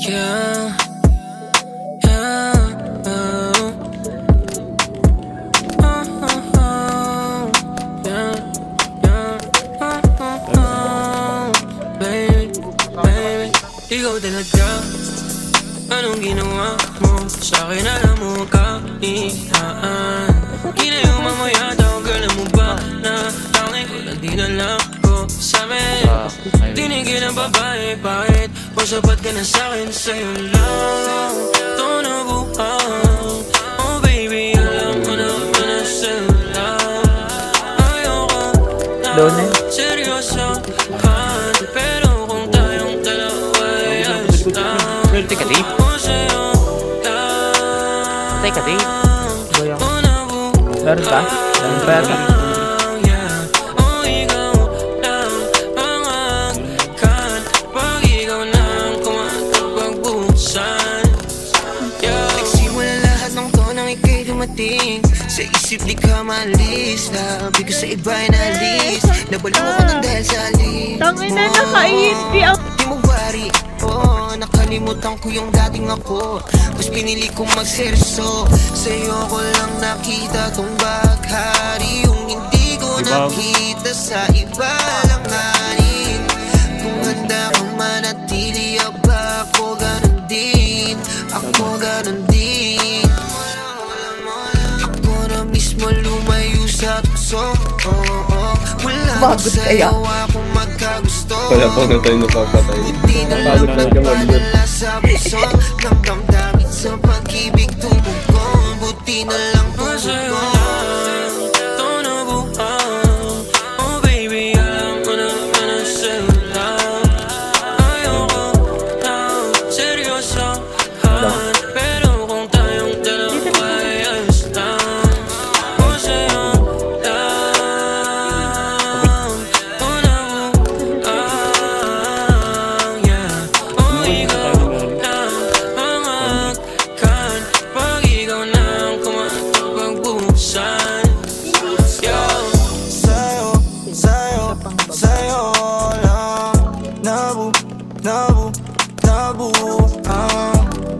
Yeah, yeah, yeah, baby, baby, ikaw talaga. Anong ginawa mo sa'kin? Alam mo kahinaan. Kinayuma mo yata o girl mo ba na tangin ko lang dinala ko sa'min. Tinigil ang babae, bakit? O sapat ka na sa'kin, sa'yo lang ito nabuhang. Oh baby, alam ko naman na sa'yo lang. Ayoko na seryosohan, pero kung tayong dalawa ay ayos lang. Take a date. Take a date. Boyong. Meron ba? Meron ba? Nagsimula lahat ng to nang ika'y dumating. Sa isip di ka maalis. Sabi ko sa iba'y naalis. Nabalo ko nang dahil sa alis. Tangin na naka-iinti ang... Di mo bari, oh, nakalimutan ko yung dating ako. Mas pinili kong magserso. Sa'yo ko lang nakita tong baghari. Yung hindi ko nakita sa iba lang harin. Kung handa kang manatili, aba ako ganun din. Ako ganun din. Ako na mismo lumayo sa tukso. Wala sa'yo akong magkagusto. Wala pa na tayo napapatay. Buti na lang nagpadala sa puso. Ng damdamin sa pag-ibig tumugon. Buti na lang tumugon. Ito nabuhang. Oh baby, alam ko naman na sa'yo lang. Ayoko lang seryosohan, pero kung tayong dalawa ay ayos lang. Oh sa'yo lang ito nabuhang, yeah. Oh ikaw lang ang akin. Pag ikaw na ang kumapagbuhusan. Sa'yo lang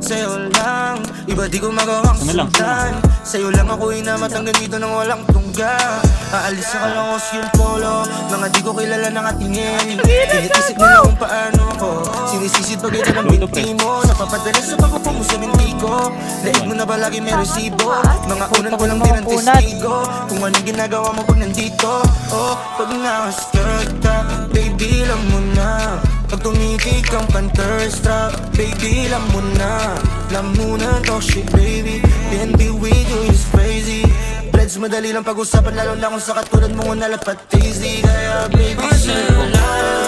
sa'yo lang, iba di ko magawang sundan. Sa'yo lang ako'y namatang ganito nang walang tungga. Aalis sa kalangos yung polo, mga di ko kilala nakatingin. Pinitisip nila kung paano ako, sinisisid pag ito ng binti mo. Napapadala sa pagpapong mo sa binti ko. Daig mo na ba lagi may resibo? Mga unan ko lang din ang testigo. Kung anong ginagawa mo pag nandito. Oh, pag nakaskirt ka, baby lang mo na. Pag tumitig kang Panther-strap, baby, alam mo na. Lamunan to shit, baby. PNB with you is crazy. Bleds, madali lang pag-usapan, lalo na kung sa katulad mo nalapat easy. Kaya baby, sa'yo lang.